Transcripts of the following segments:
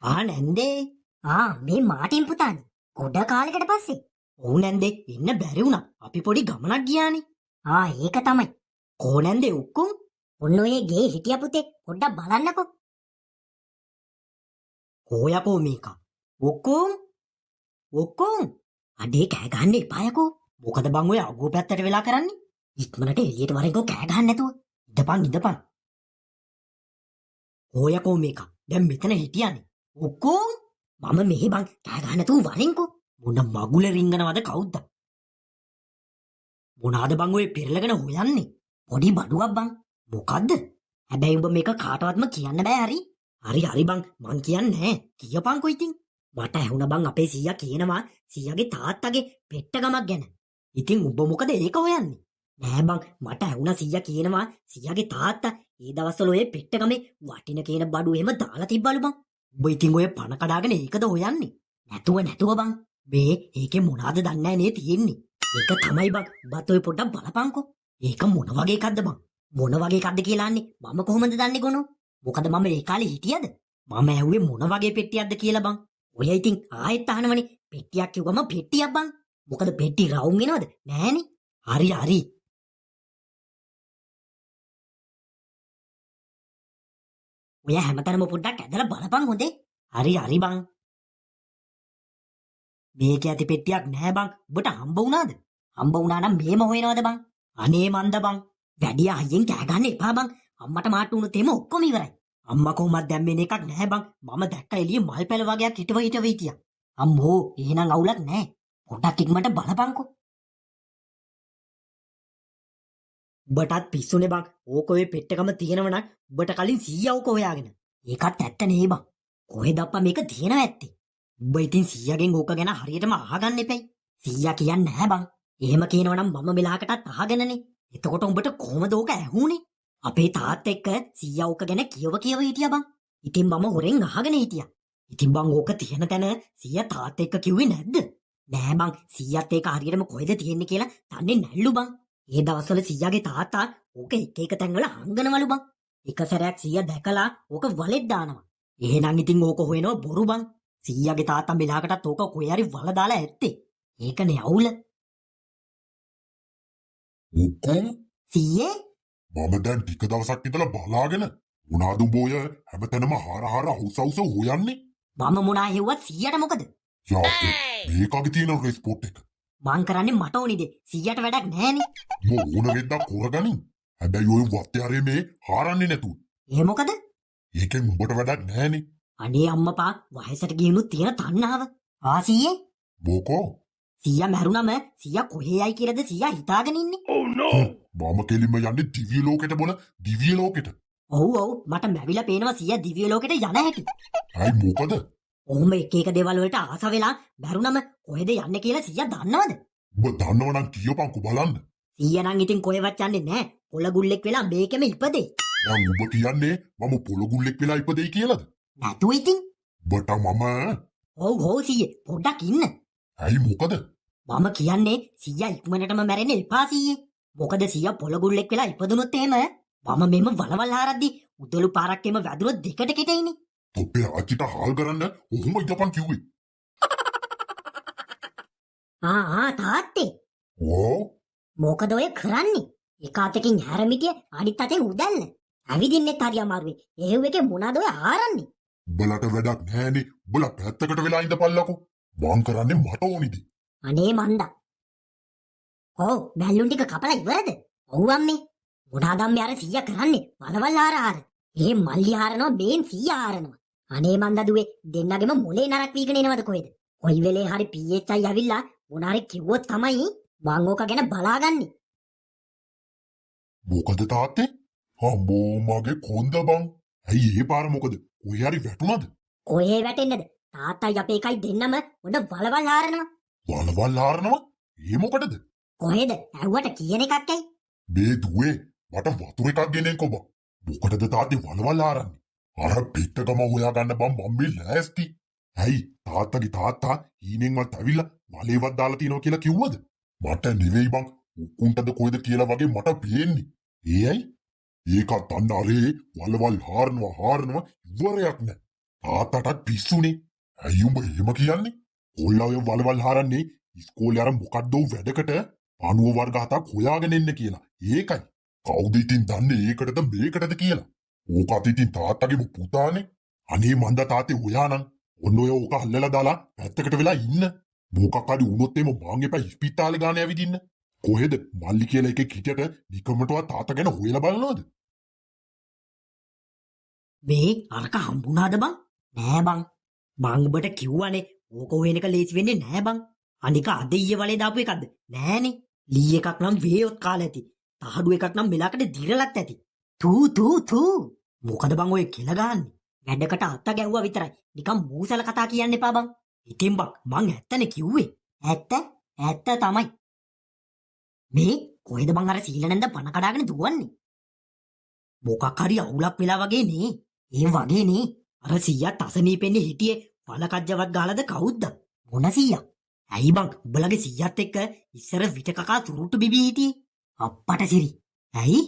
නැන්දේ. මේ මාටින් පුතානේ. ගොඩ කාලෙකට පස්සේ. ඔව් නැන්දේ එන්න බැරි වුණා. අපි පොඩි ගමනක් ගියානේ. ඒක තමයි. කෝ නැන්දේ ඔක්කොම? ඔන්න ඔය ගේ හිටිය පුතේ පොඩ්ඩක් බලන්නකෝ. කෝයකෝ මේක. ඔක්කොම අඩේ කෑ ගන්න එපායකෝ. මොකද බං ඔය අගෝ පැත්තට වෙලා කරන්නේ? ඉක්මනට එළියට වරෙන්කෝ කෑ ගහන්න නැතුව. ඉඳපන්. කෝයකෝ මේක. දැන් මෙතන හිටියානේ. ඔක්කොම මම මෙහි බං කෑ ගහන්න නැතුව වරෙන්කෝ. මොන මගුල රිංගනවද කවුද? මොනාද බං ඔය පෙරලගෙන හොයන්නේ? පොඩි බඩුවක් බං. මොකද්ද? හැබැයි උඹ මේක කාටවත්ම කියන්න බෑ හරි? හරි බං මං කියන්නේ නැහැ. කියපන්කෝ ඉතින්. මට ඇහුණා බං අපේ සීයා කියනවා සීයාගේ තාත්තගේ පෙට්ටගමක් ගැන. ඉතින් උඹ මොකද ඒක හොයන්නේ? නෑ බං මට ඇහුණා සීයා කියනවා සීයාගේ තාත්තා ඒ දවස්වල ඔය පෙට්ටගමේ වටින කියන බඩු එහෙම දාලා තිබ්බලු බං. උඹ ඉතින් ඔය පණ කඩාගෙන ඒකද හොයන්නේ? නැතුව බං. මේ ඒකේ මොනවාද දන්නේ නැහැ නේ තියෙන්නේ. ඒක තමයි බං. බත් ඔය පොඩ්ඩක් බලපන්කෝ. ඒක මොන වගේ එකක්ද බං? මොන වගේ එකක්ද කියලා අන්නේ මම කොහොමද දන්නේ ගොනෝ? මොකද මම ඒ කාලේ හිටියද? මම ඇහුවේ මොන වගේ පෙට්ටියක්ද කියලා බං. ඔය ඉතින් ආයෙත් අහනවනේ පෙට්ටියක් කිව්වම පෙට්ටියක් බං. මොකද පෙට්ටි රවුම් වෙනවද? නෑනේ. හරි. ඔය හැමතැනම පොඩ්ඩක් ඇදලා බලපන් හොඳේ. හරි බං. මේක ඇති පෙට්ටියක් නෑ බං. ඔබට හම්බ වුණාද? හම්බ වුණා නම් මේම හොයනවද බං? අනේ මන්ද බං. වැඩි අයියෙන් කෑ ගන්න එපා බං. අම්මට මාට්ටු වුණොත් එහෙම ඔක්කොම ඉවරයි. අම්මා කොහොමද දැන් මෙන්න එකක් නැහැ බං. මම දැක්ක එළිය මල් පැල වගේක් හිටව හිටියා. අම්මෝ එහෙනම් අවුලක් නැහැ. පොඩ්ඩක් ඉක්මනට බලපන්කෝ. උඹටත් පිස්සුනේ බං. ඕක ඔය පෙට්ටකම තියෙනව නම් උඹට කලින් 100 ඕක හොයාගෙන. ඒකත් ඇත්ත නේ බං. කොහෙද අප්පා මේක තියෙනව ඇත්තේ? උඹ ඉතින් 100ගෙන් ඕක ගැන හරියටම අහගන්න එපයි. 100 කියන්නේ නැහැ බං. එහෙම කියනවනම් මම මෙලහකටත් අහගෙනනේ. එතකොට උඹට කොහමද ඕක ඇහුනේ? අපේ තාත්තා එක්ක 100 ඕක ගැන කියව හිටියා බං. ඉතින් මම හොරෙන් අහගෙන හිටියා. ඉතින් බං ඕක තියෙන තැන 100 තාත්තා එක්ක කිව්වේ නැද්ද? නෑ බං 100ත් ඒක හරියටම කොහෙද තියෙන්නේ කියලා දන්නේ නැල්ලු බං. ඒ දවස්වල 100ගේ තාත්තා ඕක එක තැන්වල හංගනවලු බං. එක සැරයක් 100 දැකලා ඕක වලෙත් දානවා. එහෙනම් ඉතින් ඕක හොයනවා බොරු බං. 100ගේ තාත්තා මෙලහකටත් ඕක කොහේ හරි වල දාලා ඇත්තේ. ඒකනේ අවුල. ඔක්කොම 100 මම දැන් ටික දවසක් ඉඳලා බලාගෙන මොනාද උඹ ඔය හැමතැනම හාර හුස හොයන්නේ? මම මොනා හෙව්වත් 100ට මොකද? යාකේ මේකගේ තියෙන රෙස්පෝට් එක. මං කරන්නේ මට ඕනිද 100ට වැඩක් නැහනේ. ඕන වෙද්දක් කරගනින්. හැබැයි ඔය වත්තේ මේ හාරන්නේ නැතුව. ඒ මොකද? ඒකෙන් උඹට වැඩක් නැහනේ. අනේ අම්මපා වයසට ගියුණු තියෙන තණ්හාව. ආසියේ බෝකෝ 100 මැරුණම 100 කොහේ යයි කියලාද 100 හිතාගෙන ඉන්නේ. මම කෙලින්ම යන්නේ දිව්‍ය ලෝකෙට බොන දිව්‍ය ලෝකෙට. ඔව් මට මැවිලා පේනවා 100 දිව්‍ය ලෝකෙට යන හැටි. ඇයි මොකද? ඔහොම එක දේවල් වලට ආස වෙලා මැරුණම කොහෙද යන්නේ කියලා 100 දන්නවද? උඹ දන්නවනම් කියපන්කෝ බලන්න. 100 නම් ඉතින් කොහෙවත් යන්නේ නැහැ. පොළ ගුල්ලෙක් වෙලා මේකෙම ඉපදේ. දැන් උඹ කියන්නේ මම පොළ ගුල්ලෙක් වෙලා ඉපදෙයි කියලාද? නැතු ඉතින්. බට මම ඔව් 100 පොඩ්ඩක් ඉන්න. ඇයි මොකද? මම කියන්නේ 100 ඉක්මනටම මැරෙන්න එපා 100. මොකද 100 පොළ ගුල්ලෙක් වෙලා ඉපදුනොත් එහෙම මම මෙම වලවල් හරද්දි උදළු පාරක් එම වැදුනොත් දෙකට කෙටෙයිනේ. තොපේ ආච්චිට හාල් කරන්න ඔහොම ඉඳපන් කිව්වේ. තාත්තේ. ඕ මොකද ඔය කරන්නේ? එක අතකින් හැරමිටිය අනිත් අතෙන් උදැල්ල. ඇවිදින්නෙත් හරි අමාරුයි. එහෙව් එකේ මොනවාද ඔය ආරන්නේ? උඹලට වැඩක් නැහැනේ. උඹලා පැත්තකට වෙලා ඉඳපල්ලකෝ. මං කරන්නේ මට ඕනිදී. අනේ මන්දා. මැල්ලුන් ටික කපලා ඉවරද? ඔව් අම්මේ. මොනවාද අම්මේ අර 100 කරන්නේ? වලවල් ආර. ඒ මල්ලි ආරනවා මේන් 100 ආරනවා. අනේ මන්දා දුවේ දෙන්නගෙම මොලේ නරක් වීගෙන එනවද කොහෙද? කොයි වෙලේ හරි PHI ඇවිල්ලා මොනාරි කිව්වොත් තමයි මං ඕක ගැන බලාගන්නේ. මොකද තාත්තේ? හම්බෝ මගේ කොන්ද බං. ඇයි ඒ පාර මොකද? කොහේ හරි වැටුණාද? කොහේ වැටෙන්නද? තාත්තයි අපේ එකයි දෙන්නම උඩ වලවල් ආරනවා. වලවල් ආරනවා? ඒ මොකටද? කොහෙද? ඇහුවට කියන එකක් ඇයි? මේ දුවේ මට වතුර එකක් ගෙනෙන්කෝ බං. මොකටද තාත්තේ වලවල් ආරන්නේ? අර පිටකම හොයාගන්න බං මම මේ ලෑස්ති. ඇයි තාත්තගේ තාත්තා හීනෙන්වත් ඇවිල්ලා වලේවත් දාලා තියනවා කියලා කිව්වද? මට නෙවෙයි බං. උකුන්ටද කොයිද කියලා වගේ මට පේන්නේ. ඒ ඇයි? ඒකත් අන්න අරේ වලවල් හාරනවා ඉවරයක් නෑ. තාත්තටත් පිස්සුනේ. ඇයි උඹ එහෙම කියන්නේ? කොල්ලා ඔය වලවල් හරන්නේ ඉස්කෝලේ අර මොකද්ද වැඩකට පණුව වර්ග 7ක් හොයාගෙන එන්න කියලා. ඒකයි. කවුද ඉතින් දන්නේ ඒකටද මේකටද කියලා? ඕකත් ඉතින් තාත්තගේම පුතානේ. අනේ මන්ද තාත්තේ ඔයානම් ඔන්න ඔය ඕක හල්ලලා දාලා පැත්තකට වෙලා ඉන්න. මොකක් හරි වුණොත් එම මං එපා ඉස්පිතාලේ ගාන ඇවිදින්න. කොහෙද මල්ලි කියලා එකෙක් හිටියට නිකමටවත් තාත්තා ගැන හොයලා බලනවද? මේ අරක හම්බුණාද බං? නෑ බං. මං ඔබට කිව්වනේ ඕක හොයන එක ලේසි වෙන්නේ නෑ බං. අනික අද ඊයේ වලේ දාපු එකක්ද? නෑනේ. ලී එකක් නම් වේයොත් කාලා ඇති. තහඩු එකක් නම් මෙලකට දිරලත් ඇති. තූ. මොකද බං ඔය කෙල ගහන්නේ? වැඩකට අත්ත ගැව්වා විතරයි. නිකන් මූසල කතා කියන්න එපා බං. ඉතින් බං මං ඇත්තනේ කිව්වේ. ඇත්ත තමයි. මේ කොහෙද බං අර සීලනන්ද පණ කඩාගෙන දුවන්නේ? මොකක් හරි අවුලක් වෙලා වගේ නේ. ඒ වගේ නේ. අර සීයා තසනීපෙන්නේ හිටියේ වලකජ්ජවත් ගාලද කවුද්ද? මොන සීයා? ඇයි බං උඹලගේ සීයාත් එක්ක ඉස්සර විට කකා සුරුට්ටු බිබී හිටියේ? අප්පට සිරි. ඇයි?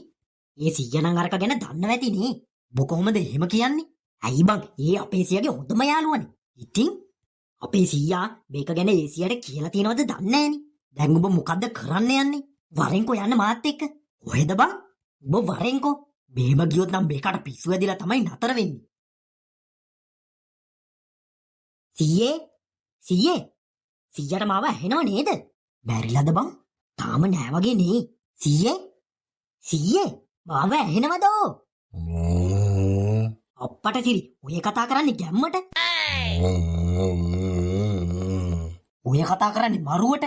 ඒ සීයා නම් අරක ගැන දන්නව ඇති නේ. ඔබ කොහොමද එහෙම කියන්නේ? ඇයි බං ඒ අපේ සීයාගේ හොඳම යාළුවනේ. ඉතින් අපේ සීයා මේක ගැන ඒ සීයාට කියලා තියනවද දන්නේ නෑනේ. දැන් ඔබ මොකද්ද කරන්න යන්නේ? වරෙන්කෝ යන්න මාත් එක්ක. කොහෙද බං? ඔබ වරෙන්කෝ. මෙහෙම ගියොත් නම් මේකට පිස්සු ඇදිලා තමයි නතර වෙන්නේ. සීයේ සීයාට මාව ඇහෙනව නේද? බැරිලාද බං? තාම නෑ වගේ නේ. සීයේ මාව ඇහෙනවද? අප්පට සිරි ඔය කතා කරන්නේ ගැම්මට. ඔය කතා කරන්නේ මරුවට.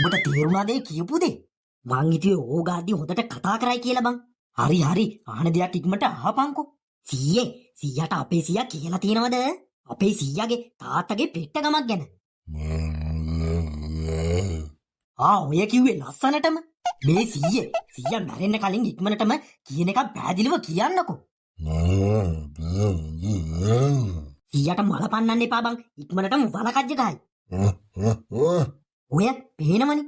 ඔබට තේරුණාද ඒ කියපු දේ? මං හිතුවේ ඕගාදී හොඳට කතා කරයි කියලා බං. හරි ආන දෙයක් ඉක්මනට අහපන්කෝ. සීයාට අපේ සීයා කියලා තියනවද? අපේ සීයාගේ තාත්තගේ පෙට්ට ගමක් ගැන. ඔය කිව්වේ ලස්සනටම. මේ සීයා මැරෙන්න කලින් ඉක්මනටම කියන එක පැහැදිලිව කියන්නකෝ. සීයාට මල පන්නන්න එපා බං. ඉක්මනටම වලකජ්ජ ගහයි. ඔය පේනවනේ.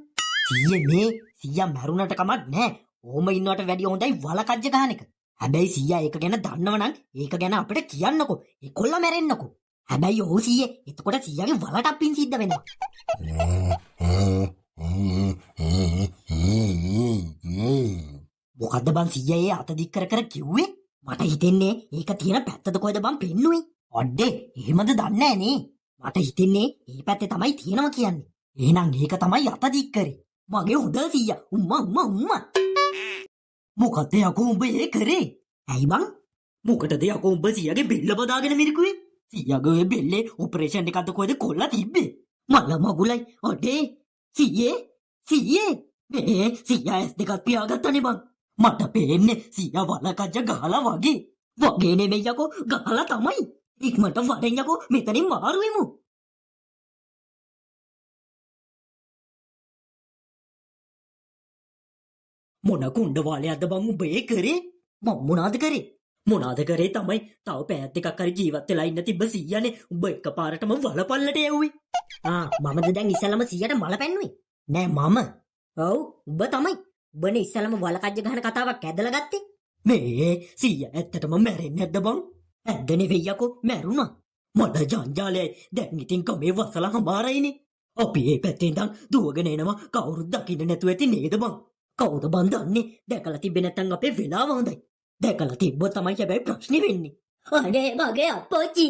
සීයා මැරුණට කමක් නෑ. ඕම ඉන්නවට වැඩිය හොඳයි වලකජ්ජ ගහන එක. හැබැයි සීයා ඒක ගැන දන්නවනම් ඒක ගැන අපිට කියන්නකෝ. ඒකොල්ල මැරෙන්නකෝ. හැබැයි ඔව් සීයේ එතකොට සීයාගේ වලට අපින් සිද්ධ වෙනවා. මොකද්ද බං සීයා ඒ අත දික් කර කිව්වේ? මට හිතෙන්නේ ඒක තියෙන පැත්තද කොහෙද බං පෙන්නුවේ? ඔඩ්ඩේ එහෙමද දන්නේ නෑනේ. මට හිතෙන්නේ ඒ පැත්තේ තමයි තියෙනවා කියන්නේ. එහෙනම් ඒක තමයි අත දික් කරේ. මගේ හොඳ සීයා උම්මා. මොකද යකෝ උඹ ඒ කරේ? ඇයි බං? මොකටද යකෝ උඹ සීයාගේ බෙල්ල බදාගෙන මිරිකුවේ? සීයාගේ බෙල්ලේ ඔපරේෂන් එකක්ද කොහෙද කොල්ලා තිබ්බේ? මල මගුලයි. ඔඩේ සීයේ මේ සීයා ඇස් දෙකක් පියාගත්තනේ බං. මට පේන්නේ සීයා වලකජ්ජ ගහලා වගේ. වගේ නෙමෙයි යකෝ ගහලා තමයි. ඉක්මනට වරෙන් යකෝ මෙතනින් මාරු වෙමු. මොන කුණ්ඩ වාලයක්ද බං උඹ ඒ කරේ? මම මොනාද කරේ තමයි තව පැයක් දෙකක් හරි ජීවත් වෙලා ඉන්න තිබ්බ සීයානේ උඹ එකපාරටම වලපල්ලට යවුවේ. මමද දැන් ඉස්සලම සීයාට මල පැන්නුවේ? නෑ මම. ඔව් උඹ තමයි. උඹනේ ඉස්සලම වලකජ්ජ ගහන කතාවක් ඇදලා ගත්තේ. මේ සීයා ඇත්තටම මැරෙන්නේ නැද්ද බං? ඇද්ද නෙවෙයි යකෝ මැරුණා. මට ජංජාලයයි දැන් ඉතින් කමේ වසලා හමාරයිනේ. අපි ඒ පැත්තෙන් ඉඳන් දුවගෙන එනවා කවුරුත් දකින්න නැතුව ඇති නේද බං? කවුද බං දන්නේ? දැකලා තිබ්බේ නැත්නම් අපේ වෙලාව හොඳයි. දැකලා තිබ්බොත් තමයි හැබැයි ප්‍රශ්නේ වෙන්නේ. අනේ මගේ අප්පච්චි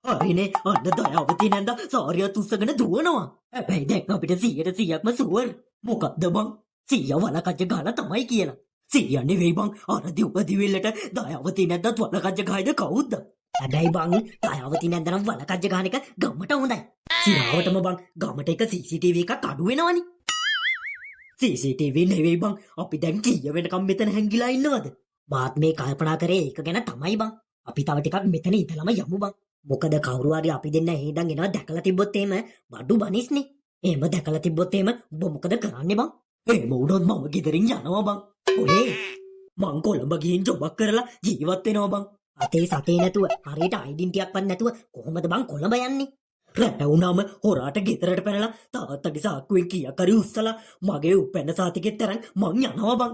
හරිනේ අන්න දයාවති නැන්ද සාරියත් උස්සගෙන දුවනවා. හැබැයි දැන් අපිට 100%ක්ම සුවර්. මොකද්ද බං? සීයා වලකජ්ජ ගහලා තමයි කියලා. සීයා නෙවෙයි බං අර දිවෙල්ලට දයාවති නැද්දත් වලකජ්ජ ගහයිද කවුද? හැබැයි බං දයාවති නැද්ද නම් වලකජ්ජ ගහන එක ගමට හොඳයි. සිරාවටම බං ගමට එක CCTV එකක් අඩු වෙනවනේ. CCTV නෙවෙයි බං අපි දැන් කීය වෙනකම් මෙතන හැංගිලා ඉන්නවද? මාත් මේ කල්පනා කරේ ඒක ගැන තමයි බං. අපි තව ටිකක් මෙතන ඉඳලම යමු බං. මොකද කවුරු හරි අපි දෙන්න හේදන් එනවා දැකලා තිබ්බොත් එහෙම බඩු බනිස්නේ. එහෙම දැකලා තිබ්බොත් එහෙම ඔබ මොකද කරන්නේ බං? එහෙම වුණොත් මම ගෙදරින් යනවා බං. ඔයේ මං කොළඹ ගිහින් ජොබක් කරලා ජීවත් වෙනවා බං. අතේ සතේ නැතුව හරියට ඩෙන්ටිටියක්වත් නැතුව කොහොමද බං කොළඹ යන්නේ? රැ වුණාම හොරාට ගෙදරට පැනලා තාත්තගේ සාක්කුවෙන් කීයක් හරි උස්සලා මගේ උපැන්න සාතිකෙත් තරම් මං යනවා බං.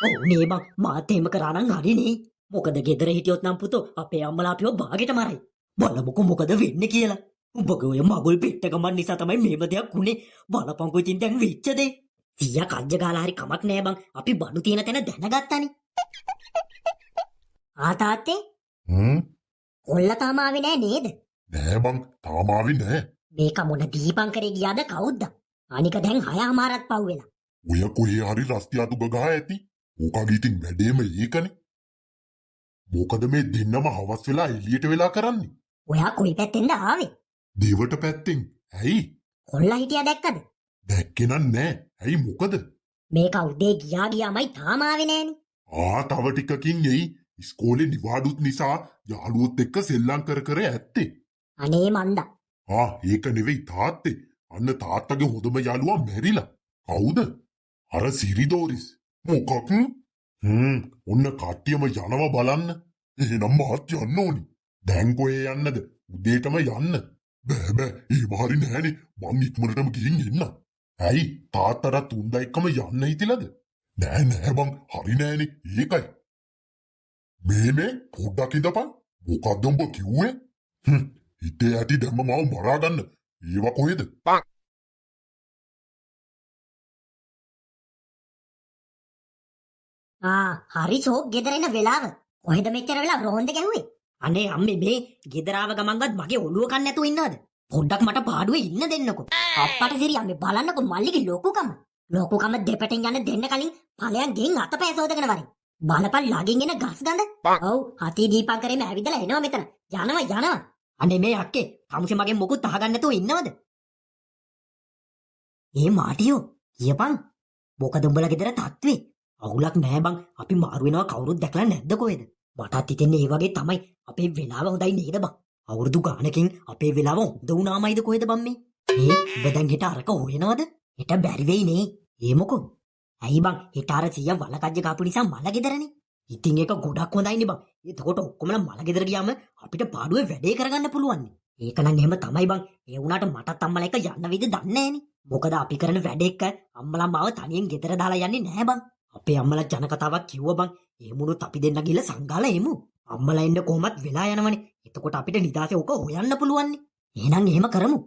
ඔව් නේ බං මාත් එහෙම කරා නම් හරිනේ. මොකද ගෙදර හිටියොත් නම් පුතෝ අපේ අම්මලා අපිව බාගෙට මරයි. බලමුකෝ මොකද වෙන්නේ කියලා. උඹගේ ඔය මගුල් පෙට්ටකමන් නිසා තමයි මේව දෙයක් උනේ. බලපංකෝ ඉතින් දැන් වෙච්ච දේ. සීයා කජ්ජ ගාලා හරි කමක් නෑ බං. අපි බඩු තියෙන තැන දැනගත්තානේ. තාත්තේ කොල්ල තාම ආවේ නෑ නේද? නෑ බං තාම ආවේ නෑ. මේක මොන දීපංකරේ ගියාද කවුද? අනික දැන් 6:00මාරක් පව් වෙලා. ඔය කොහේ හරි රස්ති අතු ගගා ඇති. ඕකගේ ඉතින් වැඩේම ඒකනේ. මොකද මේ දෙන්නම හවස් වෙලා එළියට වෙලා කරන්නේ? ඔයා කොයි පැත්තෙන්ද ආවේ? දෙවට පැත්තෙන්. ඇයි? කොල්ලා හිටියා දැක්කද? දැක්කේ නෑ. ඇයි මොකද? මේක උදේ ගියාමයි තාම ආවේ නෑනේ. තව ටිකකින් එයි. ඉස්කෝලේ නිවාඩුත් නිසා යාළුවොත් එක්ක සෙල්ලම් කර ඇත්තේ. අනේ මන්දා. ඒක නෙවෙයි තාත්තේ. අන්න තාත්තගේ හොඳම යාළුවා මැරිලා. කවුද? අර සිරිදෝරිස්. මොකක්? ඔන්න කට්ටියම යනවා බලන්න. එහෙනම් මාත් යන්න ඕනි. දැන් කොහේ යන්නද? උදේටම යන්න. බෑ එහෙම හරි නෑනේ. මං ඉක්මනටම ගිහින් එන්න. ඇයි තාත්තට උන්ද එක්කම යන්න හිතිලාද? නෑ බං හරි නෑනේ. ඒකයි. මේ පොඩ්ඩක් ඉඳපන්. මොකද්ද උඹ කිව්වේ? හිතේ ඇති දැම්ම මාව මරා ගන්න. ඒව කොහෙද? හරි ෂෝක් ගෙදර එන වෙලාව. කොහෙද මෙච්චර වෙලා රෝන්ද ගැහුවේ? අනේ අම්මේ මේ ගෙදර ආව ගමන්වත් මගේ ඔළුව කන්න නැතුව ඉන්නවද? පොඩ්ඩක් මට පාඩුවේ ඉන්න දෙන්නකෝ. අප්පට සිරි අම්මේ බලන්නකෝ මල්ලිගේ ලොකුකම. ලොකුකම දෙපැටෙන් යන දෙන්න කලින් ඵලයන් ගෙන් අතපය සෝදගෙන වරින්. බලපන් ළඟින් එන ගස් ගඳ. ඔව් හති දීපංකරේම ඇවිදලා එනවා මෙතන. යනවා. අනේ මේ අක්කේ කමුසේ මගෙන් මොකුත් අහගන්න නැතුව ඉන්නවද? මාටියෝ කියපන්. මොකද උඹලා ගෙදර තත්ත්වේ? අවුලක් නෑ බං. අපි මාරු වෙනවා කවුරුත් දැකලා නැද්ද කොහෙද? මටත් හිතෙන්නේ ඒ වගේ තමයි. අපේ වෙලාව හොඳයි නේද බං? අවුරුදු ගානකින් අපේ වෙලාව හොඳ වුණාමයිද කොහෙද බං මේ? ඔබ දැන් හෙට අරක හොයනවද? හෙට බැරි වෙයි නේ. මොකෝ? ඇයි බං හෙට අර සීයා වලකජ්ජ කාපු නිසා මල ගෙදරනේ. ඉතින් ඒක ගොඩක් හොඳයිනේ බං. එතකොට ඔක්කොමලා මල ගෙදර ගියාම අපිට පාඩුවේ වැඩේ කරගන්න පුළුවන්. ඒක නම් එහෙම තමයි බං. ඒ වුණාට මටත් අම්මලා එක යන්න විදිහ දන්නේ නෑනේ. මොකද අපි කරන වැඩ එක්ක අම්මලා මාව තනියෙන් ගෙදර දාලා යන්නේ නෑ බං. අපේ අම්මලා ජන කතාවක් කිව්වා බං. එහෙමුණොත් අපි දෙන්න ගිහලා සංගාලා එමු. අම්මලා එන්න කොහොමත් වෙලා යනවනේ. එතකොට අපිට නිදාසේ ඔක හොයන්න පුළුවන්. එහෙනම් එහෙම කරමු.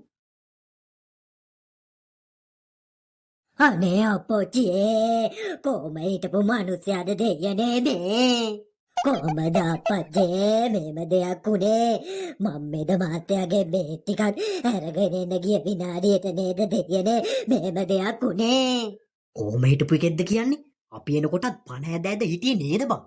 අනේ අප්පච්චියේ කොහොම හිටපු මිනිස්සයාද දෙයනේ මේ? කොහොමද අප්පච්චේ මෙහෙම දෙයක් උනේ? මම්මේද මාත්‍යාගේ බේත් ටිකක් අරගෙන එන්න ගිය විනාඩියට නේද දෙයනේ මෙහෙම දෙයක් උනේ? කොහොම හිටපු එකෙක්ද කියන්නේ? අපි එනකොටත් පණ ඇදැද හිටියේ නේද බං?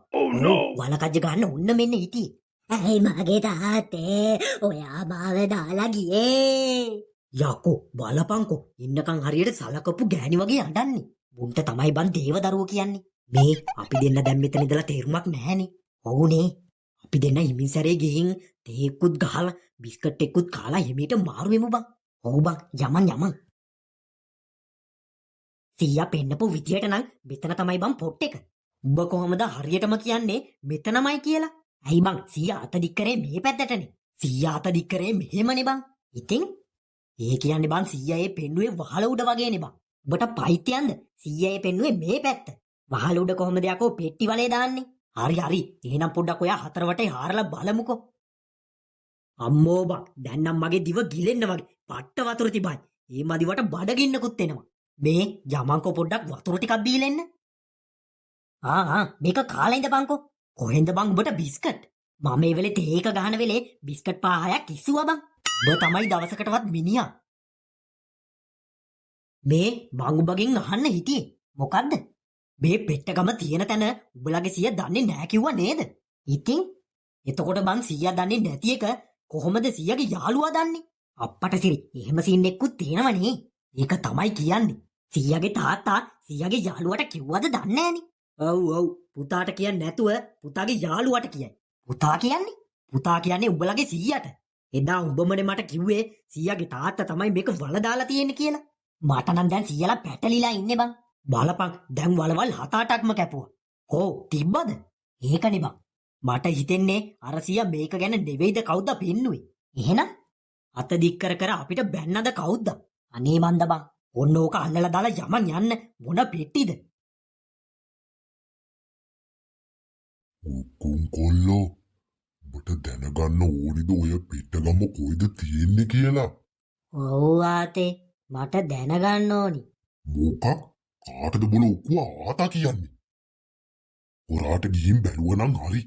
වලකජ්ජ ගන්න ඔන්න මෙන්න හිටියේ. ඇයි මගේ තාත්තේ ඔයා මාව දාලා ගියේ? යකෝ බලපංකෝ ඉන්නකන් හරියට සලකපු ගෑණි වගේ අඬන්නේ. මුන්ට තමයි බං දේවදරුවෝ කියන්නේ. මේ අපි දෙන්න දැන් මෙතන ඉඳලා තේරුමක් නැහැනේ. ඔව්නේ. අපි දෙන්න හිමින් සැරේ ගිහින් තේකුත් ගහලා බිස්කට් එක්කුත් කාලා හිමීට මාරු වෙමු බං. ඔව් බං යමන්. සීයා පෙන්නපු විදියට නම් මෙතන තමයි බං පොට් එක. උඹ කොහමද හරියටම කියන්නේ මෙතනමයි කියලා? ඇයි බං සීයා අත දික් කරේ මේ පැත්තටනේ. සීයා අත දික් කරේ මෙහෙමනේ බං. ඉතින් ඒ කියන්නේ බං සීයා ඒ පෙන්නුවේ වහල උඩ වගේනේ බං. උඹට පයිත්‍යන්ද? සීයා ඒ පෙන්නුවේ මේ පැත්ත. වහල උඩ කොහමද යකෝ පෙට්ටි වලේ දාන්නේ? හරි. එහෙනම් පොඩ්ඩක් ඔයා හතර වටේ හාරලා බලමුකෝ. අම්මෝ බං දැන් නම් මගේ දිව ගිලෙන්න වගේ පට්ට වතුර තිබයි. මේ මදිවට බඩගින්නකුත් එනවා. මේ යමන්කෝ පොඩ්ඩක් වතුර ටිකක් බීලා එන්න. මේක කාලා ඉඳපන්කෝ. කොහෙන්ද බං උඹට බිස්කට්? මම මේ වෙලේ තේක ගහන වෙලේ බිස්කට් 5-6ක් කිස්සුවා බං. උඹ තමයි දවසකටවත් මිනිහා. මේ මං උඹගෙන් අහන්න හිටියේ. මොකද්ද? මේ පෙට්ටගම තියෙන තැන උඹලගේ සීයා දන්නේ නැහැ කිව්වා නේද? ඉතින් එතකොට බං සීයා දන්නේ නැති එක කොහොමද සීයාගේ යාළුවා දන්නේ? අප්පට සිරි එහෙම සීන් එක්කුත් තියෙනවනේ. ඒක තමයි කියන්නේ. සීයාගේ තාත්තා සීයාගේ යාළුවට කිව්වද දන්නේ නැහනේ. ඔව් පුතාට කියන්නේ නැතුව පුතාගේ යාළුවට කියයි. පුතා කියන්නේ උඹලගේ සීයාට. එදා උඹමනේ මට කිව්වේ සීයාගේ තාත්තා තමයි මේක වල දාලා තියෙන්නේ කියලා. මට නම් දැන් සීයාලා පැටලිලා ඉන්නේ බං. බලපන් දැන් වලවල් 7-8ක්ම කැපුවා. කො තිබ්බද? ඒකනේ බං. මට හිතෙන්නේ අර සීයා මේක ගැන නෙවෙයිද කවුද පෙන්නුවේ. එහෙනම් අත දික් කර අපිට බැන්නද කවුද? අනේ මන්ද බං. ඔන්න ඕක අල්ලලා දාලා යමන් යන්න මොන පෙට්ටිද? උකුම් කොල්ලෝ ඔබට දැනගන්න ඕනිද ඔය පෙට්ටගම කොයිද තියෙන්නේ කියලා? ඔව් ආතේ මට දැනගන්න ඕනි. මොකක්? කාටද බොල ඔක්කුව ආතා කියන්නේ? හොරාට ගිහින් බැලුවනම් හරි.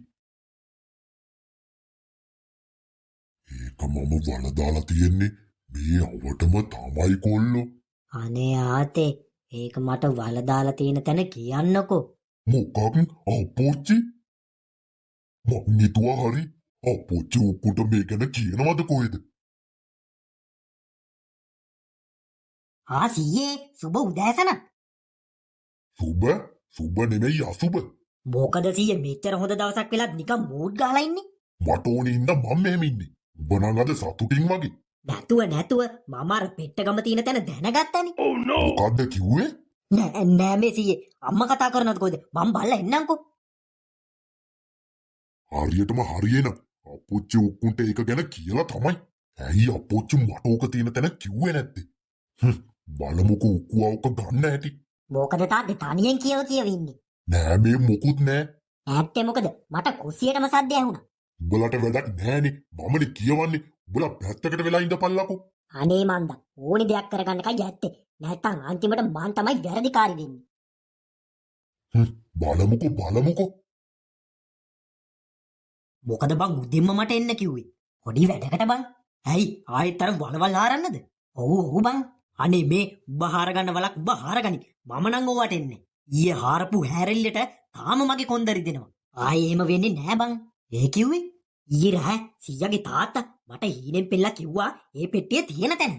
ඒක මම වලදාලා තියෙන්නේ මේ අවටම තමයි කොල්ලෝ. අනේ ආතේ ඒක මට වල දාලා තියෙන තැන කියන්නකෝ. මොකක්? අප්පොච්චි? මං හිතුවා හරි අප්පොච්චි ඔක්කුට මේ ගැන කියනවද කොහෙද? සීයේ සුබ උදෑසන. සුබ නෙමෙයි අසුබ. මොකද සීයේ මෙච්චර හොඳ දවසක් වෙලත් නිකන් මූඩ් ගහලා ඉන්නේ? මට ඕනේ ඉන්න මම මෙහෙම ඉන්නේ. උඹ නම් අද සතුටින් වගේ. නැතුව මම අර පෙට්ටගම තියෙන තැන දැනගත්තනේ. මොකද්ද කිව්වේ? නෑ මේ සීයේ අම්මා කතා කරනවද කොහෙද? මම බලලා එන්නම්කෝ. හරියටම හරියන අප්පොච්චි ඔක්කුන්ට ඒක ගැන කියලා තමයි. ඇයි අප්පොච්චි මට ඕක තියෙන තැන කිව්වේ නැත්තේ? බලමුකෝ ඔක්කුව ඕක ගන්න ඇති. මොකද තාත්තේ තනියෙන් කියවින්නේ? නෑ මේ මොකුත් නෑ. ඇත්තේ මොකද? මට කුස්සියටම සද්ද ඇහුණා. උඹලට වැඩක් නෑනේ. මමනේ කියවන්නේ. උඹලා පැත්තකට වෙලා ඉඳපල්ලකෝ. අනේ මන්ද ඕනි දෙයක් කරගන්න එකයි ඇත්තේ. නැත්තම් අන්තිමට මං තමයි වැරදිකාරී වෙන්නේ. බලමුකෝ. මොකද බං උදෙන්ම මට එන්න කිව්වේ? පොඩි වැඩකට බං. ඇයි ආයෙත් අර වලවල් හරන්නද? ඔව් බං. අනේ මේ උඹ හරගන්න වලක් උඹ හරගනි. මම නම් ඕවට එන්නේ. ඊයේ හාරපු හැරෙල්ලට තාම මගේ කොන්දරි දෙනවා. ආයේ එහෙම වෙන්නේ නෑ බං. ඒ කිව්වේ ඊයේ රෑ සීයාගේ තාත්තා මට හීනෙන් පෙල්ලා කිව්වා ඒ පෙට්ටිය තියෙන තැන.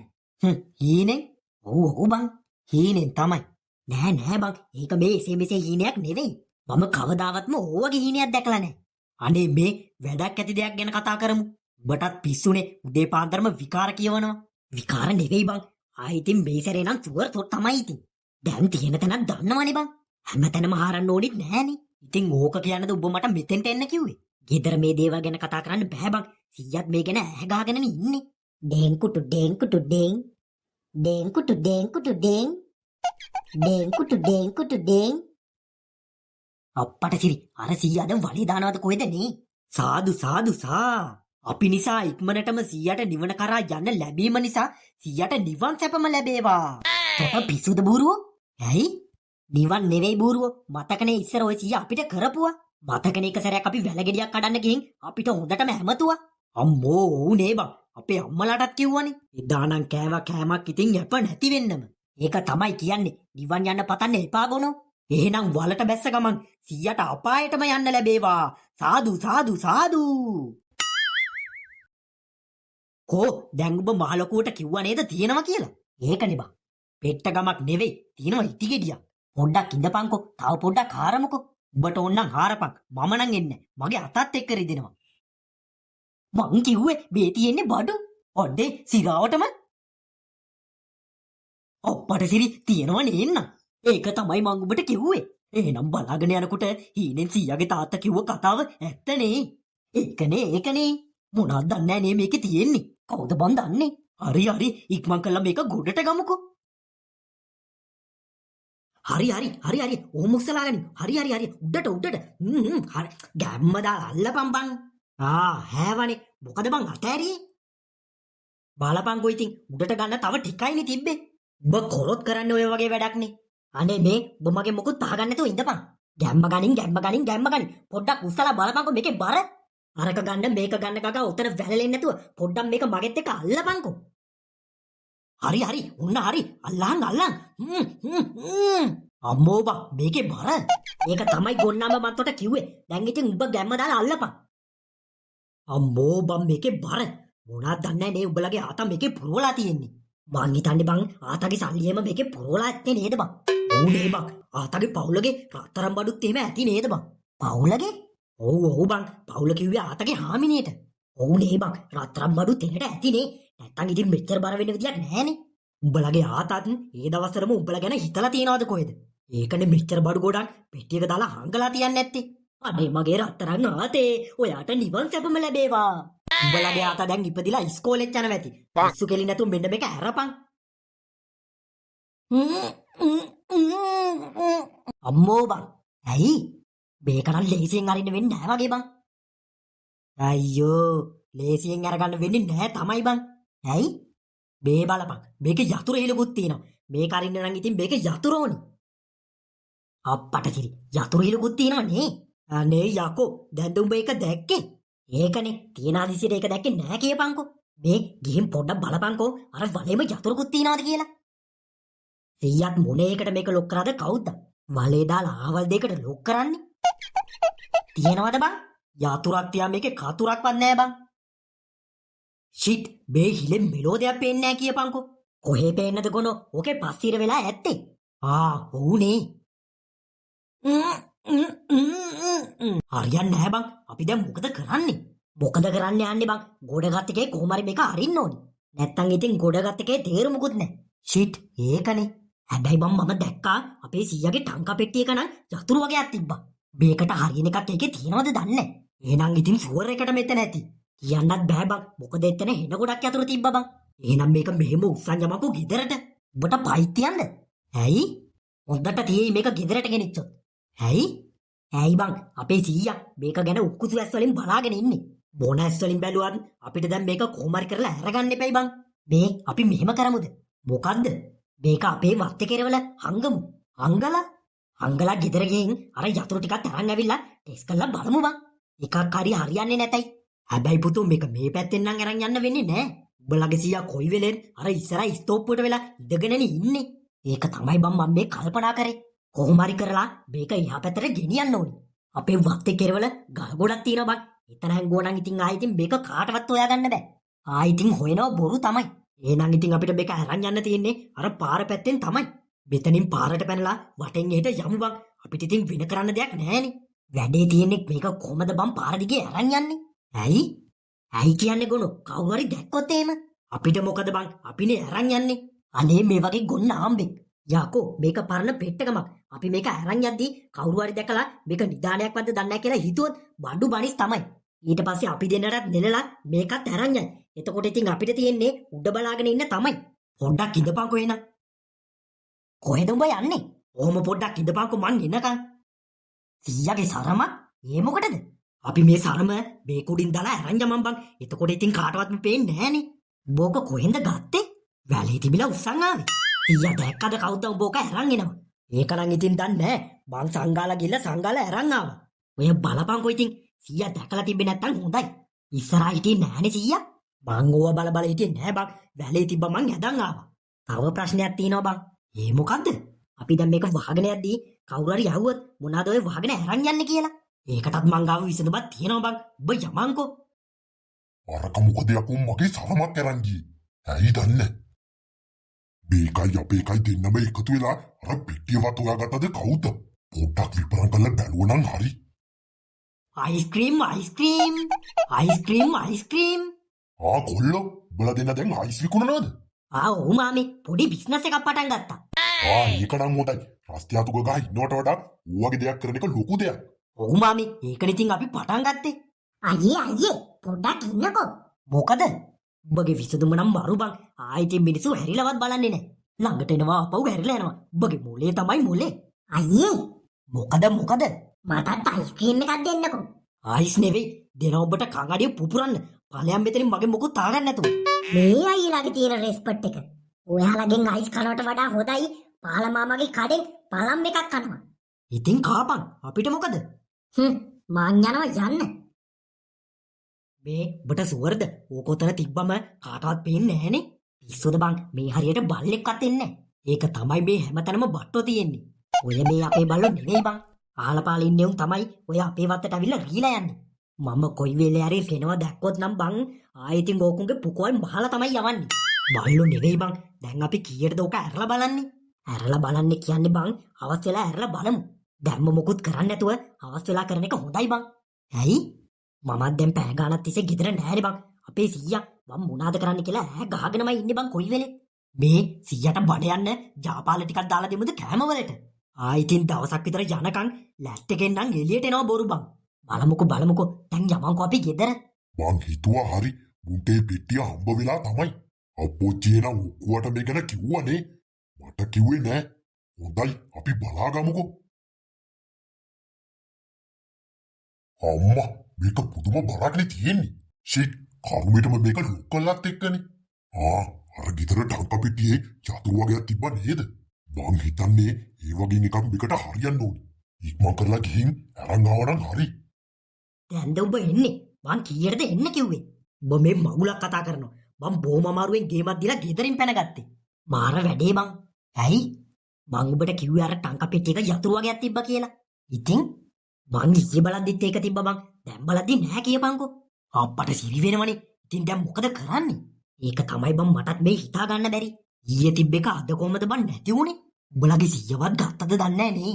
හීනෙන්? ඔව් බං. හීනෙන් තමයි. නෑ බං. ඒක මේ එසේ මෙසේ හීනයක් නෙවෙයි. මම කවදාවත්ම ඕවගේ හීනයක් දැකලා නෑ. අනේ මේ වැඩක් ඇති දෙයක් ගැන කතා කරමු. උඹටත් පිස්සුනේ උදේ පාන්දරම විකාර කියවනවා. විකාර නෙවෙයි බං. ආයිතින් මේ සැරේ නම් චුවර් තොත් තමයි ඉතින්. දැන් තියෙන තැනක් දන්නවනේ බං. හැමතැනම හරන්න ඕනෙත් නෑනේ. ඉතින් ඕක කියන්නද ඔබ මට මෙතෙන්ට එන්න කිව්වේ? ගෙදර මේ දේවල් ගැන කතා කරන්න බෑ බං. සීයත් මේ ගැන ඇහැ ගහගෙනනේ ඉන්නේ. ඩෙන්කුටු ඩෙන්. ඩෙන්කුටු ඩෙන්. ඩෙන්කුටු ඩෙන්. අප්පට සිරි අර සීයා දැන් වලේ දානවද කොහෙද නේ? සාදු අපි නිසා ඉක්මනටම සීයාට නිවන කරා යන්න ලැබීම නිසා සීයාට නිවන් සැපම ලැබේවා. තොට පිස්සුද බූරුවෝ? ඇයි? නිවන් නෙවෙයි බූරුවෝ. මතකනේ ඉස්සර ඔය සීයා අපිට කරපුවා. මතකනේ එක සැරයක් අපි වැලගෙඩියක් කඩන්න ගිහින් අපිට හොඳටම හැමතුවා. අම්මෝ ඕනේ බං. අපේ අම්මලාටත් කිව්වනේ. එදානම් කෑමක් ඉතින් යප නැති වෙන්නම. ඒක තමයි කියන්නේ නිවන් යන්න පතන්න එපා ගොනෝ. එහෙනම් වලට බැස්ස ගමන් සීයට අපායටම යන්න ලැබේවා. සාදු. කෝ දැන් ඔබ මහලොකුවට කිව්වා නේද තියෙනවා කියලා? ඒකනේ බං. පෙට්ටගමක් නෙවෙයි තියෙනවා ඉටිගෙඩියක්. පොඩ්ඩක් ඉඳපන්කෝ. තව පොඩ්ඩක් හාරමුකෝ. උඹට ඕන්නම් හාරපන්. මම නම් එන්නේ. මගේ අතත් එක්ක රිදෙනවා. මං කිව්වේ මේ තියෙන්නේ බඩු. ඔඩේ සිරාවටම. ඔප්පට සිරි තියෙනවා නේන්න. ඒක තමයි මං ඔබට කිව්වේ. එහෙනම් බලාගෙන යනකොට හීනෙන් සීයාගේ තාත්තා කිව්ව කතාව ඇත්තනේ. ඒකනේ. මොනවද දන්නේ නේ මේකේ තියෙන්නේ. කවුද බං දන්නේ? හරි ඉක්මන් කළා මේක ගොඩට ගමුකෝ. හරි ඕම උස්සලාගෙන හරි උඩට හරි ගැම්ම දාලා අල්ලපන් බං. හැවනේ මොකද බං අතෑරියේ? බලපන්කෝ ඉතින් උඩට ගන්න තව ටිකයිනේ තිබ්බේ. ඔබ කොරොත් කරන්නේ ඔය වගේ වැඩක්නේ. අනේ මේ ඔබ මගේ මොකුත් තහගන්න නැතුව ඉඳපන්. ගැම්ම ගනින් පොඩ්ඩක් උස්සලා බලපන්කෝ මේකේ බර. අරක ගන්න මේක ගන්න ගගා උතන වැළලෙන්නේ නැතුව පොඩ්ඩක් මේක මගෙත් එක්ක අල්ලපන්කෝ. හරි ඔන්න හරි අල්ලන් අම්මෝ බා මේකේ බර. මේක තමයි ගොන්නම මත්තට කිව්වේ. දැන් ඉතින් උඹ ගැම්ම දාලා අල්ලපන්. අම්මෝ බම් මේකේ බර. මොනවද දන්නේ නේ උඹලගේ ආතා මේකේ පුරවලා තියෙන්නේ. මං හිතන්නේ බං ආතාගේ සල්ලියම මේකේ පුරවලා ඇත්තේ නේද බං? ඔව් නේ බං. ආතාගේ පවුලගේ රත්තරන් බඩුත් එහෙම ඇති නේද බං? පවුලගේ? ඔව් බං. පවුල කිව්වේ ආතාගේ හාමිනේට. ඔව් නේ බං. රත්තරන් බඩු තැනට ඇතිනේ. නැත්තම් ඉතින් මෙච්චර බර වෙන්න විදියක් නැහනේ. උඹලගේ ආතාත් ඒ දවස්වලම උඹලා ගැන හිතලා තියනවද කොහෙද? ඒකනේ මෙච්චර බඩු ගොඩක් පෙට්ටියක දාලා හංගලා තියන්නේ නැත්තේ. අනේ මගේ රත්තරන් ආතේ ඔයාට නිවන් සැපම ලැබේවා. උඹලගේ ආතා දැන් ඉපදිලා ඉස්කෝලෙත් යනවා ඇති. පිස්සු කෙලින් නැතුව මෙන්න මේක අරපන්. අම්මෝ බං. ඇයි? මේකනම් ලේසියෙන් අරින්න වෙන්නේ නැහැ වගේ බං. අයියෝ ලේසියෙන් අරගන්න වෙන්නේ නැහැ තමයි බං. ඇයි? මේ බලපන්. මේකේ යතුරු හිලකුත් තියෙනවා. මේක අරින්න නම් ඉතින් මේකේ යතුරු ඕනේ. අප්පට කිරි යතුරු හිලකුත් තියෙනවා නේ. අනේ යකෝ දැන් දුඹ ඒක දැක්කේ. ඒකනේ තියෙන හදිසියට ඒක දැක්කේ නැහැ කියපන්කෝ. මේ ගිහින් පොඩ්ඩක් බලපන්කෝ අර වලේම යතුරුකුත් තියනවාද කියලා. සීයක් මොනේකට මේක ලොක් කරාද කවුද? වලේ දාලා ආවල් දෙකට ලොක් කරන්නේ. තියනවද බං? යතුරක් තියා මේකේ කතුරක්වත් නැහැ බං. ෂිට් මේ හිලෙන් මෙලෝදයක් පේන්නේ නැහැ කියපන්කෝ. කොහේ පේන්නද ගොනෝ? ඕකේ පස්තිර වෙලා ඇත්තේ. ඔව්නේ. හරියන්නේ නැහැ බං. අපි දැන් මොකද කරන්නේ? මොකද කරන්න යන්නේ බං? ගොඩගත් එකේ කොහොම හරි මේක අරින්න ඕනේ. නැත්තම් ඉතින් ගොඩගත් එකේ තේරුමකුත් නැහැ. ෂිට් ඒකනේ. හැබැයි මම දැක්කා අපේ සීයාගේ ටංකා පෙට්ටියක නම් යතුරු වගේක් තිබ්බා. මේකට හරියන එකක් ඒකේ තියනවද දන්නේ නැහැ. එහෙනම් ඉතින් ෂුවර් එකට මෙතන ඇති. කියන්නත් බෑ බං. මොකද එතන හෙන ගොඩක් යතුරු තිබ්බා බං. එහෙනම් මේක මෙහෙම උස්සන් යමකෝ ගෙදරට. ඔබට පයිත් යන්න. ඇයි? හොඳට තියෙයි මේක ගෙදරට ගෙනිච්චොත්. ඇයි? ඇයි බං අපේ සීයා මේක ගැන උක්කුසු ඇස් වලින් බලාගෙන ඉන්නේ. බොන ඇස් වලින් බැලුවත් අපිට දැන් මේක කොහොම හරි කරලා අරගන්න එපයි බං. මේ අපි මෙහෙම කරමුද? මොකද්ද? මේක අපේ වත්තේ කෙරවල හංගමු. හංගලා ගෙදර ගිහින් අර යතුරු ටිකක් අරන් ඇවිල්ලා ටෙස්ට් කරලා බලමු බං. එකක් හරි හරියන්නේ නැතයි. හැබැයි පුතෝ මේක මේ පැත්තෙන් නම් අරන් යන්න වෙන්නේ නැහැ. උඹලගේ සීයා කොයි වෙලෙන් අර ඉස්සරහ ස්ටෝප්පුවට වෙලා ඉඳගෙනනේ ඉන්නේ. ඒක තමයි බං මම මේ කල්පනා කරේ. කොහොම හරි කරලා මේක එහා පැත්තට ගෙනියන්න ඕනේ. අපේ වත්තේ කෙරවල ගල් ගොඩක් තියෙනවා බං. එතන හැංගුවා නම් ඉතින් ආයෙ ඉතින් මේක කාටවත් හොයාගන්න බෑ. ආයෙ ඉතින් හොයනවා බොරු තමයි. එහෙනම් ඉතින් අපිට මේක අරන් යන්න තියෙන්නේ අර පාර පැත්තෙන් තමයි. මෙතනින් පාරට පැනලා වටෙන් එහෙට යමු බං. අපිට ඉතින් වෙන කරන්න දෙයක් නැහැනේ. වැඩේ තියෙන්නේ මේක කොහමද බං පාර දිගේ අරන් යන්නේ? ඇයි? ඇයි කියන්නේ ගොනෝ? කවුරු හරි දැක්කොත් එහෙම අපිට මොකද බං? අපිනේ අරන් යන්නේ. අනේ මේ වගේ ගොන්න ආම්බෙක්. යකෝ මේක පරණ පෙට්ටකමක්. අපි මේක අරන් යද්දී කවුරු හරි දැකලා මේක නිදානයක් වද්ද දන්නේ නැහැ කියලා හිතුවොත් බඩු බනිස් තමයි. ඊට පස්සේ අපි දෙන්නටත් නෙලලා මේකත් අරන් යයි. එතකොට ඉතින් අපිට තියෙන්නේ උඩ බලාගෙන ඉන්න තමයි. පොඩ්ඩක් ඉඳපන්කෝ එහෙනම්. කොහෙද උඹ යන්නේ? ඔහොම පොඩ්ඩක් ඉඳපන්කෝ මං එනකන්. සීයාගේ සරම? ඒ මොකටද? අපි මේ සරම මේ කුඩින් දාලා අරන් යමන් බං. එතකොට ඉතින් කාටවත්ම පේන්නේ නැහනේ. උඹ ඕක කොහෙන්ද ගත්තේ? වැලේ තිබිලා උස්සන් ආවේ. සීයා දැක්කද කවුද උඹ ඕක අරන් එනවා? ඒක නම් ඉතින් දන්නේ නැහැ. මං සංගාලා ගිහලා සංගාලා අරන් ආවා. ඔය බලපන්කෝ ඉතින් සීයා දැකලා තිබ්බේ නැත්තම් හොඳයි. ඉස්සරහා හිටියේ නැහනේ සීයා. මං ඕව බල හිටියේ නැහැ බං. වැලේ තිබ්බ මං ඇදන් ආවා. තව ප්‍රශ්නයක් තියෙනවා බං. ඒ මොකද්ද? අපි දැන් මේක වහගෙන යද්දී කවුරු හරි යවුවොත් මොනවාද ඔය වහගෙන අරන් යන්නේ කියලා. ඒකටත් මං ගාව විසඳුමක් තියෙනවා බං. ඔබ යමන්කෝ. අරක මොකද යකෝ මගේ සරමක් අරන් ගියේ. ඇයි දන්නේ? මේකයි අපේ එකයි දෙන්නම එකතු වෙලා අර පෙට්ටිය වතුරාගත්තද කවුද? පොඩ්ඩක් විපරම් කරලා බැලුවා නම් හරි. අයිස්ක්‍රීම් කොල්ලෝ උඹලා දෙන්න දැන් අයිස් විකුණනවද? ඔව් මාමේ පොඩි බිස්නස් එකක් පටන් ගත්තා. ඒක නම් හොඳයි. රස්තියාතු ගහ ඉන්නවට වඩා ඌවගේ දෙයක් කරන එක ලොකු දෙයක්. ඔව් මාමේ ඒකනේ ඉතින් අපි පටන් ගත්තේ. අයියේ පොඩ්ඩක් ඉන්නකෝ. මොකද? උඹගේ විසඳුම නම් මරු බං. ආයිත් මිනිස්සු හැරිලවත් බලන්නේ නැහැ. ළඟට එනවා අපව හැරිලා යනවා. උඹගේ මොලේ තමයි මොලේ. අයියේ මොකද? මටත් අයිස්ක්‍රීම් එකක් දෙන්නකෝ. ආයිස් නෙවෙයි දෙනවා ඔබට කංගඩිය පුපුරන්න. ඵලයන් මෙතනින් මගේ මොකුත් තාගන්න නැතුව. මේ අයියලාගේ තියෙන රෙස්පෙක්ට් එක. ඔයාලගෙන් අයිස් කනවට වඩා හොඳයි පාල මාමාගේ කඩෙන් පළම් එකක් කනවා. ඉතින් කාපන් අපිට මොකද? මං යනවා යන්න. මේ ඔබට සුවර්ද? ඕක උතන තිබ්බම කාටවත් පේන්නේ නැහනේ. පිස්සුද බං මේ හරියට බල්ලෙක්වත් එන්නේ නැහැ. ඒක තමයි මේ හැමතැනම බට්ටෝ තියෙන්නේ. ඔය මේ අපේ බල්ලෝ නෙවෙයි බං. ආලපාල ඉන්නේ උන් තමයි ඔය අපේ වත්තට අවිල්ලා රීලා යන්නේ. මම කොයි වෙලේ හරි කෙනවා දැක්කොත් නම් බං ආයෙත් ඕකුන්ගේ පුකෝල් මහලා තමයි යවන්නේ. බල්ලෝ නෙවෙයි බං. දැන් අපි කීයටද ඕක ඇරලා බලන්නේ? ඇරලා බලන්නේ කියන්නේ බං අවස් වෙලා ඇරලා බලමු. දැම්ම මොකුත් කරන්නේ නැතුව අවස් වෙලා කරන එක හොඳයි බං. ඇයි? මමත් දැන් පැය ගානක් තිස්සේ ගෙදර නැහැනේ බං. අපේ සීයා මම මොනාද කරන්න කියලා ඈ ගහගෙනමයි ඉන්නේ බං කොයි වෙලේ. මේ සීයාට බඩ යන්න ජාපාල ටිකක් දාලා දෙමුද කෑම වලට? ආයිතින් දවසක් විතර යනකම් ලැට් එකෙන් නම් එළියට එනවා බොරු බං. බලමුකෝ දැන් යමන්කෝ අපි ගෙදර. මං හිතුවා හරි මුන්ටේ පෙට්ටිය හම්බ වෙලා තමයි. අප්පොච්චි එන ඔක්කුවට මේ ගැන කිව්වනේ. මට කිව්වේ නෑ. හොඳයි අපි බලාගමුකෝ. අම්මා මේක පුදුම බරක්නේ තියෙන්නේ. ෂිට් කර්මෙටම මේක ලොක් කළාත් එක්කනේ. අර ගෙදර ටංක පෙට්ටියේ චතුරු වගේක් තිබ්බ නේද? මං හිතන්නේ ඒ වගේ එකක් මේකට හරියන්න ඕනේ. ඉක්මන් කරලා ගිහින් අරන් ආවනම් හරි. දැන්ද උඹ එන්නේ? මං කීයටද එන්න කිව්වේ? උඹ මේ මගුලක් කතා කරනවා. මං බොහොම අමාරුවෙන් ගේමක් දීලා ගෙදරින් පැනගත්තේ. මාර වැඩේ බං. ඇයි? මං උඹට කිව්වේ අර ටංක පෙට්ටියක යතුරු වගේක් තිබ්බා කියලා. ඉතින් මං ඊයේ බලද්දිත් ඒක තිබ්බා බං. දැන් බලද්දි නෑ කියපන්කෝ. අප්පට සිරි වෙනවනේ. ඉතින් දැන් මොකද කරන්නේ? ඒක තමයි බං මටත් මේ හිතා ගන්න බැරි. ඊයේ තිබ්බ එක අද කොහමද බං නැති උනේ? උඹලගේ සීයවත් ගත්තද දන්නේ නෑනේ.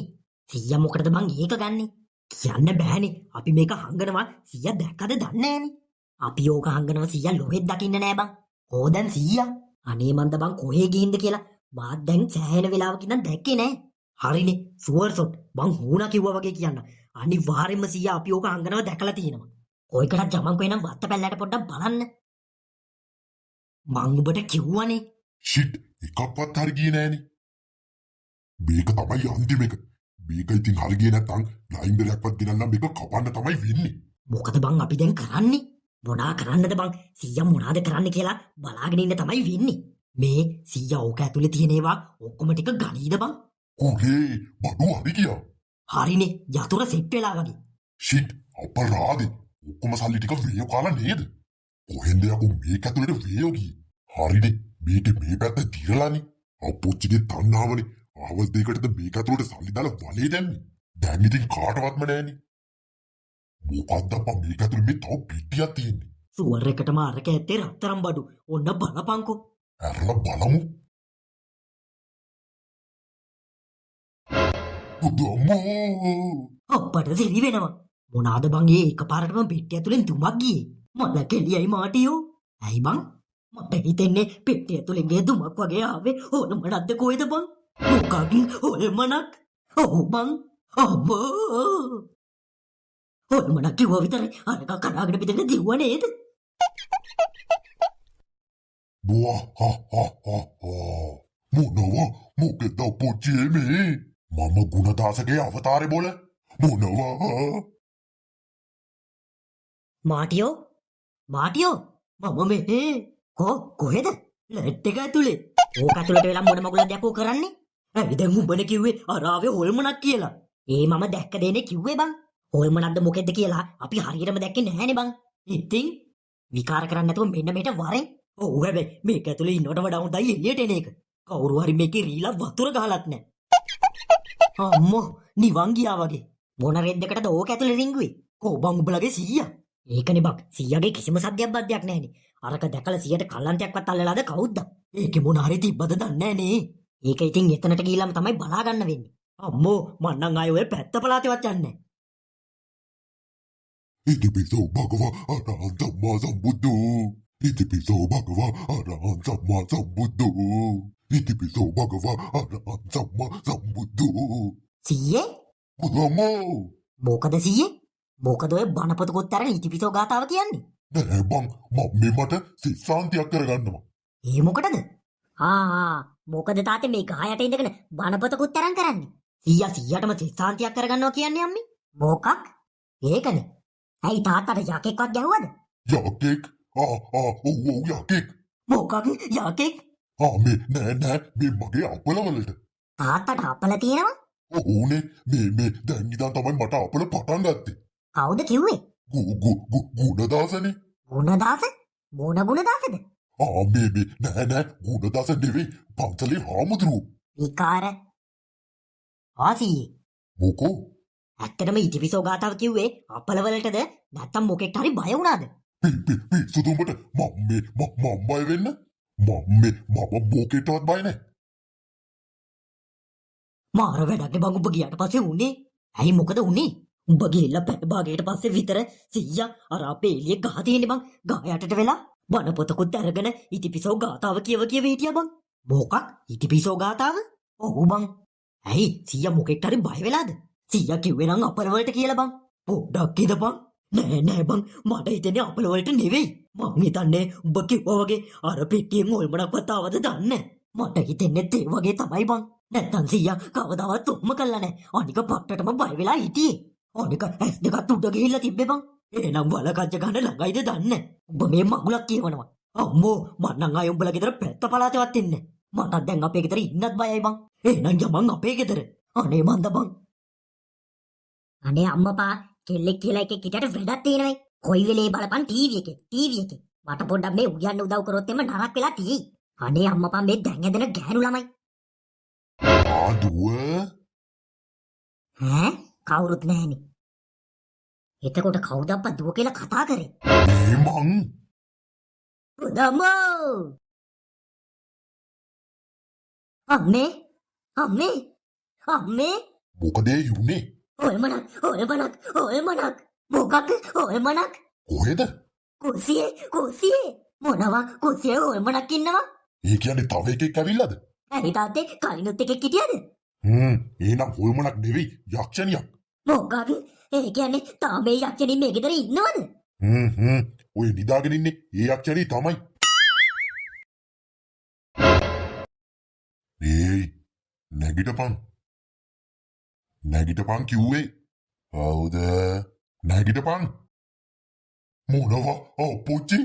සීයා මොකටද බං ඒක ගන්නෙ? කියන්න බෑනේ. අපි මේක හංගනවා සීයා දැක්කද දන්නේ නෑනේ. අපි ඕක හංගනවා සීයා ලොහෙත් දකින්න නෑ බං. කොහෙන්ද සීයා? අනේ මන්ද බං කොහේ ගිහින්ද කියලා මාත් දැන් සෑහෙන වෙලාවක ඉඳන් දැක්කේ නෑ. හරිනේ ෂුවර් ෂොට් බං හුණා කිව්වා වගේ කියන්න. අනිවාර්යෙන්ම සීයා අපි ඕක හංගනවා දැකලා තියෙනවා. කොයිකටත් ජමන්කෝ එනම් වත්ත පැල්ලට පොඩ්ඩක් බලන්න. මං ඔබට කිව්වනේ. ෂිට් එකක්වත් හරි ගියේ නෑනේ. මේක තමයි අන්තිම එක. මේක ඉතින් හරි ගියේ නැත්නම් ලයින් දෙකක්වත් ගෙනල්ලා මේක කපන්න තමයි වෙන්නේ. මොකද බං අපි දැන් කරන්නේ? මොනා කරන්නද බං? සීයා මොනාද කරන්න කියලා බලාගෙන ඉන්න තමයි වෙන්නේ. මේ සීයා ඕක ඇතුලේ තියෙන ඒවා ඔක්කොම ටික ගනීද බං? කොහේ බඩු හරි ගියා. හරිනේ යතුරු සෙට් වෙලා වගේ. ෂිට් අපරාධේ. ඔක්කොම සල්ලි ටික වේයෝ කාලා නේද? කොහෙන්ද යකෝ මේක ඇතුලේ වේයෝ ගියේ? හරිනේ මේක මේ පැත්ත දිරලානේ. අපොච්චිගේ තණ්හාවනේ. ආවල් දෙයකටද මේක ඇතුලේ සල්ලි දාලා වලේ දැම්මේ. දැන් ඉතින් කාටවත්ම නෑනේ. මොකද්ද අප්පා මේක ඇතුලේ මේ තව පිටියක් තියෙන්නේ. සුවර් එකටම අරක ඇත්තේ රත්තරන් බඩු. ඔන්න බලපංකෝ. ඇරලා බලමු. පුදුමෝ. අප්පට සිරි වෙනවා. මොනාද බං ඒ එකපාරටම පෙට්ටිය ඇතුලෙන් දුමක් ගියේ? මට කෙලියයි මාටියෝ. ඇයි බං? මට හිතෙන්නේ පෙට්ටිය ඇතුලෙන් ගේ දුමක් වගේ ආවේ ඕන මනක්ද කොයිද බං? මොකකින් හොල්මනක්? ඔව් බං. අම්මෝ. හොල්මනක් කිව්වා විතරයි අරක කඩාගෙන පිටින් දිව්ව නේද? මොනවා මොකද පොච්චේ මේ? මම ගුණදාසගේ අවතාරේ බෝල මොනවා? මාටියෝ මම මේ කොහෙද? ලැට් එක ඇතුලේ. ඕක ඇතුලට වෙලා මොන මගුලක් දැකෝ කරන්නේ? ඇයි දැන් උඹනේ කිව්වේ අරාවේ හොල්මනක් කියලා? ඒ මම දැක්ක දෙන්නේ කිව්වේ බං. හොල්මනක්ද මොකෙද්ද කියලා අපි හරියටම දැක්කේ නැහැනේ බං. ඉතින් විකාර කරන්නේ නැතුව මෙන්න මෙහෙට වරෙන්. ඔව් හැබැයි මේක ඇතුලේ ඉන්නවට වඩා හොඳයි එළියට එන එක. කවුරු හරි මේකේ රීලා වතුර ගහලත් නැහැ. අම්මෝ නිවන් ගියා වගේ. මොන රෙද්දකටද ඕක ඇතුලේ රිංගුවේ? කොබං උඹලගේ සීයා. ඒකනේ බං සීයාගේ කිසිම සද්දයක් බද්දයක් නැහැනේ. අරක දැකලා සීයට කල්ලන්තයක්වත් අල්ලලාද කවුද? ඒකේ මොන හරි තිබ්බද දන්නේ නැහනේ. ඒක ඉතින් එතනට ගිහිල්ලාම තමයි බලා ගන්න වෙන්නේ. අම්මෝ මං නම් ආයේ ඔය පැත්ත පළාතේවත් යන්නේ නැහැ. ඉතිපිසෝ භගවා අරහං සම්මා සම්බුද්ධෝ. ඉතිපිසෝ භගවා අරහං සම්මා සම්බුද්ධෝ. ඉතිපිසෝ භගවා අරහං සම්මා සම්බුද්ධෝ. සීයේ? පුදුමෝ. මොකද සීයේ? මොකද ඔය බණ පොතකොත් අරන් ඉතිපිසෝ ගාතාව කියන්නේ? නෑ බං මම මට සිස්සාන්තියක් කරගන්නවා. ඒ මොකටද? මොකද තාත්තේ මේ ගහ යට ඉඳගෙන බණ පොතකුත් අරන් කරන්නේ? සීයාටම සිස්සාන්තියක් කරගන්නවා කියන්නේ අම්මේ? මොකක්? ඒකනේ. ඇයි තාත්තට යකෙක්වත් ගැහුවද? යකෙක්? ඔව් යකෙක්. මොකක් යකෙක්? මේ නෑ මේ මගේ අපල වලට. තාත්තට අපල තියෙනවා? ඕනේ මේ දැන් ඉඳන් තමයි මට අපල පටන් ගත්තේ. කවුද කිව්වේ? ගුණදාසනේ. ගුණදාස? මොන ගුණදාසද? මේ නෑ ගුණදාස නෙවෙයි පන්සලේ හාමුදුරුවෝ. විකාර. ආසී. මොකෝ? ඇත්තටම ඉතිපිසෝ ගාතාව කිව්වේ අපල වලටද නැත්තම් මොකෙක්ට හරි බය වුණාද? පිස්සුදුඹට මම බය වෙන්න? මම මොකෙටවත් බය නෑ. මාර වැඩක් බං උඹ ගියාට පස්සේ උනේ. ඇයි මොකද උනේ? උඹ ගිහිල්ලා පැය භාගයකට පස්සේ විතර සීයා අර අපේ එළියේ ගහ තියෙන්නේ බං. ගහ යටට වෙලා බණ පොතකුත් අරගෙන ඉතිපිසෝ ගාතාව කියව හිටියා බං. මොකක්? ඉතිපිසෝ ගාතාව? ඔව් බං. ඇයි සීයා මොකෙක්ට හරි බය වෙලාද? සීයා කිව්වේ නම් අපල වලට කියලා බං. පොඩ්ඩක් ඉඳපන්. නෑ බං මට හිතෙන්නේ අපල වලට නෙවෙයි. මං හිතන්නේ උඹ කිව්වා වගේ අර පෙට්ටියෙන් හොල්මනක්වත් ආවද දන්නේ. මට හිතෙන්නේ ඒ වගේ තමයි බං. නැත්තම් සීයා කවදාවත් උම්ම කළා නෑ. අනික පට්ටටම බය වෙලා හිටියේ. අනික ඇස් දෙකත් උඩ ගිහිල්ලා තිබ්බේ බං. එහෙනම් වලකච්ච ගන්න ළඟයිද දන්නේ. උඹ මේ මගුලක් කියවනවා. අම්මෝ මං නම් ආයේ උඹලා ගෙදර පැත්ත පළාතෙවත් ඉන්නේ. මටත් දැන් අපේ ගෙදර ඉන්නත් බයයි බං. එහෙනම් යමන් අපේ ගෙදර. අනේ මන්ද බං. අනේ අම්මපා කෙල්ලෙක් කියලා එකෙක් හිටියට වැඩක් තියෙනවයි. කොයි වෙලේ බලපන් ටීවී එකේ. මට පොඩ්ඩක් මේ උයන්න උදව් කරොත් එම නරක වෙලා තියෙයි. අනේ අම්මපා මේ දැන් ඇදෙන ගැහණු ළමයි. ආදුව ඈ කවුරුත් නැහෙනි. එතකොට කවුද අප්පා දුව කියලා කතා කරේ? මේ මං පුදමෝ! අම්මේ! මොකද ඒ යුනේ? ඔයමනක්! මොකක්? කොහෙද? කුසියේ! මොනවා කුසියේ ඔයමනක් ඉන්නවා? ඒ කියන්නේ තව එකෙක් ඇවිල්ලාද? ඇයි තාත්තේ කලිනුත් එකෙක් හිටියද? එහෙනම් හොල්මනක් නෙවෙයි යක්ෂණියක්. මොකක්? ඒ කියන්නේ තාම මේ යක්ෂණී මේ ගෙදර ඉන්නවද? ඔය නිදාගෙන ඉන්නේ ඒ යක්ෂණී තමයි. ඒයි නැගිටපන් කිව්වේ. හවුද? නැගිටපන්. මොනවා? අප්පුච්චි?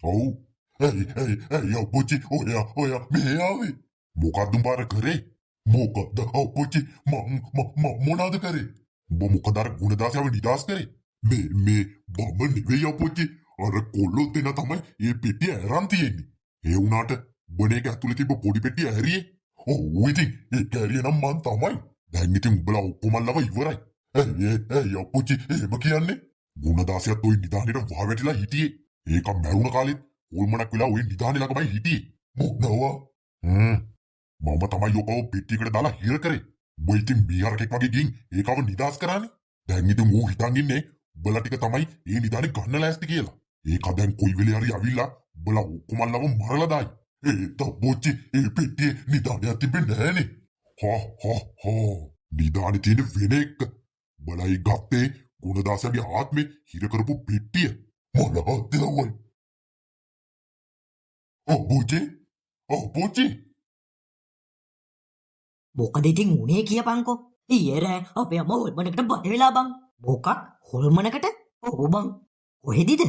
ඔව්. ඇයි අප්පුච්චි ඔයා මේ ආවේ? මොකද්ද උඹ කරේ? මොකද්ද අප්පුච්චි මොනවද කරේ? උඹ මොකද අර ගුණදාසයව නිදාස් කරේ? මේ බඹ නෙවෙයි අප්පුච්චි. අර කොල්ලෝ දෙන තමයි මේ පෙට්ටිය අරන් තියෙන්නේ. ඒ වුණාට බණේක ඇතුලේ තිබ්බ පොඩි පෙට්ටිය ඇරියේ. ඔව් ඉතින් ඒක ඇරියේ නම් මං තමයි. දැන් ඉතින් උඹලා ඔක්කොමල්ලව ඉවරයි. ඇයි අප්පුච්චි එහෙම කියන්නේ? ගුණදාසයත් ওই නිදානෙට වහවැටිලා හිටියේ. ඒක මැරුණ කාලෙත් ඕල්මනක් වෙලා ওই නිදානේ ළඟමයි හිටියේ. මොනවා? මම තමයි ඔකව පෙට්ටියකට දාලා හිර කරේ. උඹ ඉතින් බීහරකෙක් වගේ ගින් ඒකව නිදාස් කරානේ. දැන් ඉතින් ඌ හිතන් ඉන්නේ උඹලා ටික තමයි ඒ නිදානේ ගන්න ලෑස්ති කියලා. ඒක දැන් කොයි වෙලේ හරි අවිල්ලා උඹලා ඔක්කොමල්ලව මරලා දායි. ඒ තබ්බොච්චි ඒ පෙට්ටියේ නිදානයක් තිබෙන්නේ නැහනේ. හා නිදානේ තියෙන වෙන එක. බලයි ගත්තේ ගුණදාසගේ ආත්මේ හිර කරපු පෙට්ටිය. මොනවද? අප්පුච්චි මොකද ඉතින් උනේ කියපන්කෝ. ඊයේ රෑ අපේ අම්මා හොල්මනකට බඩ වෙලා බං. මොකක් හොල්මනකට? ඔව් බං. කොහෙදිද?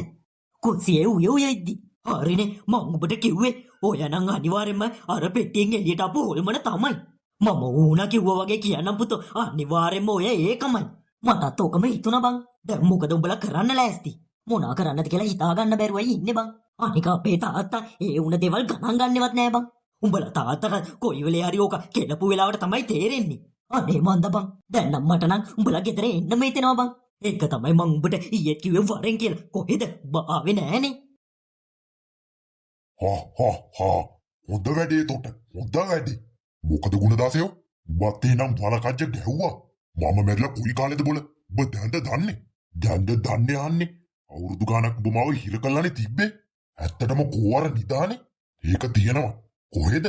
කුස්සියේ උය ඉද්දි. හරිනේ මං ඔබට කිව්වේ ඔය නම් අනිවාර්යෙන්ම අර පෙට්ටියෙන් එළියට ආපු හොල්මන තමයි. මම ඌනා කිව්වා වගේ කියන්නම් පුතෝ. අනිවාර්යෙන්ම ඔය ඒකමයි. මටත් ඕකම හිතුණා බං. දැන් මොකද උඹලා කරන්න ලෑස්ති? මොනා කරන්නද කියලා හිතා ගන්න බැරුවයි ඉන්නේ බං. අනික අපේ තාත්තා ඒ වුණ දේවල් ගණන් ගන්නවත් නෑ බං. උඹලා තාත්තට කොයි වෙලේ හරි ඕක කෙලපු වෙලාවට තමයි තේරෙන්නේ. අනේ මන්ද බං. දැන් නම් මට නම් උඹලා ගෙදර එන්නම හිතෙනවා බං. ඒක තමයි මං උඹට ඊයේ කිව්වේ වරෙන් කියලා. කොහෙද? ආවේ නෑනේ. හොඳ වැඩේ තොට. හොඳ වැඩේ. මොකද ගුණදාසයෝ? උඹත් එහෙනම් වලකජ්ජ ගැහුවා. මම මැරිලා කුයි කාලෙද බොල? උඹ දැන්ද දන්නේ යන්නේ. අවුරුදු ගානක් උඹ මාව හිර කළානේ තිබ්බේ. ඇත්තටම කෝවර නිදානේ. ඒක තියෙනවා. කොහෙද?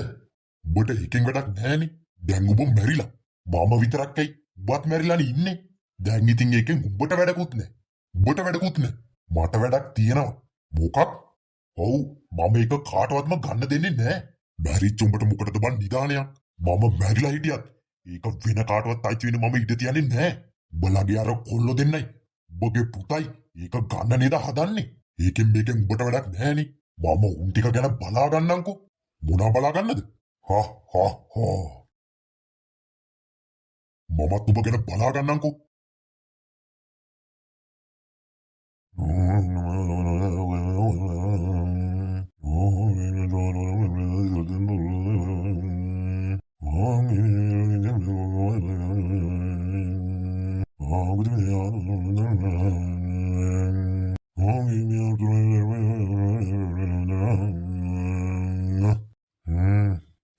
උඹට එකෙන් වැඩක් නැහැනේ. දැන් උඹ මැරිලා. මම විතරක් ඇයි? උඹත් මැරිලානේ ඉන්නේ. දැන් ඉතින් එකෙන් උඹට වැඩකුත් නැහැ. මට වැඩක් තියෙනවා. මොකක්? ඔව් මම ඒක කාටවත්ම ගන්න දෙන්නේ නැහැ. මැරිච්ච උඹට මොකටද බන් නිදානයක්? මම මැරිලා හිටියත් ඒක වෙන කාටවත් අයිති වෙන මම ඉඩ තියන්නේ නැහැ. උඹලගේ අර කොල්ලෝ දෙන්නයි. උඹගේ පුතයි ඒක ගන්න නේද හදන්නේ. ඒකෙන් මේකෙන් උඹට වැඩක් නැහැනේ. මම උන් ටික ගැන බලා ගන්නම්කෝ. මොනවා බලා ගන්නද? මමත් උඹ ගැන බලා ගන්නම්කෝ.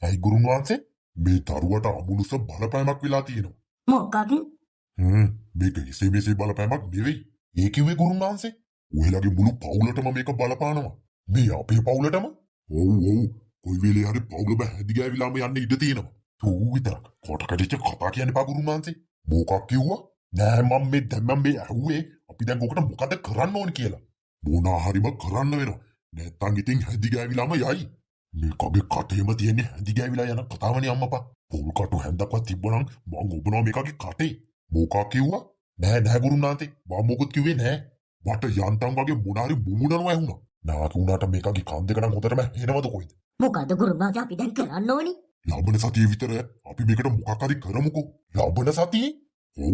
ඇයි ගුරුන් වහන්සේ මේ දරුවට අමුණුස බලපෑමක් වෙලා තියෙනවා. මොකක්? මේක එසේ මෙසේ බලපෑමක් නෙවෙයි. ඒ කිව්වේ ගුරුන් වහන්සේ. ඔයලාගේ මුළු පවුලටම මේක බලපානවා. මේ අපේ පවුලටම? ඔව්. කොයි වෙලේ හරි පවුල බහැදි ගෑවිලාම යන්න ඉඩ තියෙනවා. තෝ විතරක් කොට කඩිච්ච කතා කියන්නේ පා ගුරුන් වහන්සේ. මොකක් කිව්වා? නෑ මම මේ ඇහුවේ අපි දැන් ඔකට මොකද කරන්න ඕන කියලා. මොනා හරිම කරන්න වෙනවා. නැත්තම් ඉතින් හැදි ගෑවිලාම යයි. මේකගේ කටේම තියෙන්නේ හැදි ගෑවිලා යන කතාවනේ අම්මපා. පොල් කටු හැන්දක්වත් තිබ්බනම් මං ඔබනවා මේකගේ කටේ. මොකක් කිව්වා? නෑ ගුරුනාන්තේ මම මොකුත් කිව්වේ නෑ. මට යන්තම් වගේ මොනාරි මුමුණනවා ඇහුණා. නාකි උනාට මේකගේ කන් දෙක නම් හොඳටම හෙනවද කොයිද? මොකද ගුරුනාන්ස අපි දැන් කරන්න ඕනි? ලබන සතියේ විතර අපි මේකට මොකක් හරි කරමුකෝ. ලබන සතියේ? ඔව්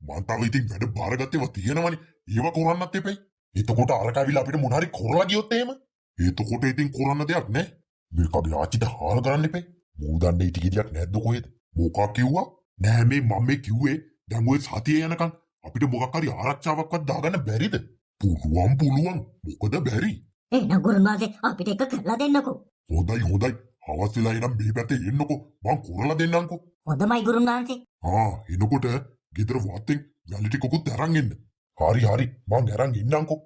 මං තව ඉතින් වැඩ බාරගත්තේව තියෙනවනේ. ඒව කරන්නත් එපයි. එතකොට අරකාවිලා අපිට මොනාරි කරලා ගියොත් එහෙම. එතකොට ඉතින් කරන්න දෙයක් නෑ. මේකගේ ආච්චිට හාල් කරන්න එපයි. මූ දන්නේ ඊට ගෙඩියක් නැද්ද කොහෙද? මොකක් කිව්වා? නෑ මේ මම මේ කිව්වේ දැන් ඔය සතියේ යනකම් අපිට මොකක් හරි ආරක්ෂාවක්වත් දාගන්න බැරිද? පුළුවන් මොකද බැරි? එහෙනම් ගුරුනාන්ස අපිට එක කරලා දෙන්නකෝ. හොඳයි හවස් වෙලා එනම් මේ පැත්තේ එන්නකෝ මං කරලා දෙන්නම්කෝ. හොඳමයි ගුරුනාන්ස. එනකොට ගෙදර වත්තෙන් වැලි ටිකකුත් අරන් එන්න. හරි මං අරන් ඉන්නම්කෝ.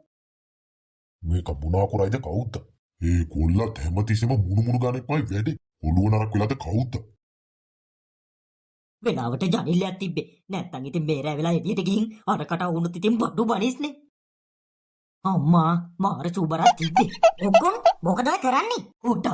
මේක මොනා කරයිද කවුද? ඒ කොල්ලත් හැමතිස්සෙම මුණු ගානෙක්මයි වැඩේ. ඔළුව නරක් වෙලාද කවුද? වෙලාවට ජනිල්ලයක් තිබ්බේ. නැත්තම් ඉතින් බේරෑ වෙලා එළියට ගිහින් අරකට වුණොත් ඉතින් බඩු බනිස්නේ. අම්මා මාර චූබරක් තිබ්බේ. ඔක්කොම මොකද ඔය කරන්නේ? උට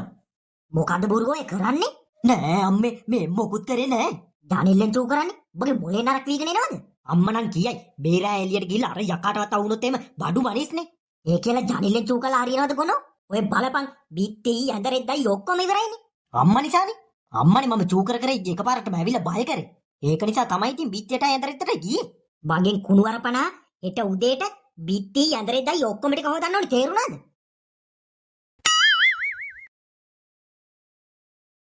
මොකද බොරුව ඔය කරන්නේ? නෑ අම්මේ මේ මොකුත් කරේ නෑ. ජනෙල්ලෙන් චූ කරන්නේ? ඔබගේ මොලේ නරක් වීගෙන එනවද? අම්මා නම් කියයි බේරෑ එළියට ගිහිල්ලා අර යකාටවත් වුණොත් එහෙම බඩු බනිස්නේ. ඒ කියලා ජනෙල්ලෙන් චූ කළා හරියනවද කොනෝ? ඔය බලපන් බිත්තේ ඇඳරෙද්දයි ඔක්කොම ඉවරයිනේ. අම්මා නිසානේ. අම්මනේ මම චූ කර එකපාරටම ඇවිල්ලා බය කරේ. ඒක නිසා තමයි ඉතින් බිත්තියට ඇඳරෙද්දට ගියේ. මගෙන් කුණු අරපනා හෙට උදේට බිත්ති ඇඳරෙද්දයි ඔක්කොම ටික හොදන්න ඕනේ තේරුණාද?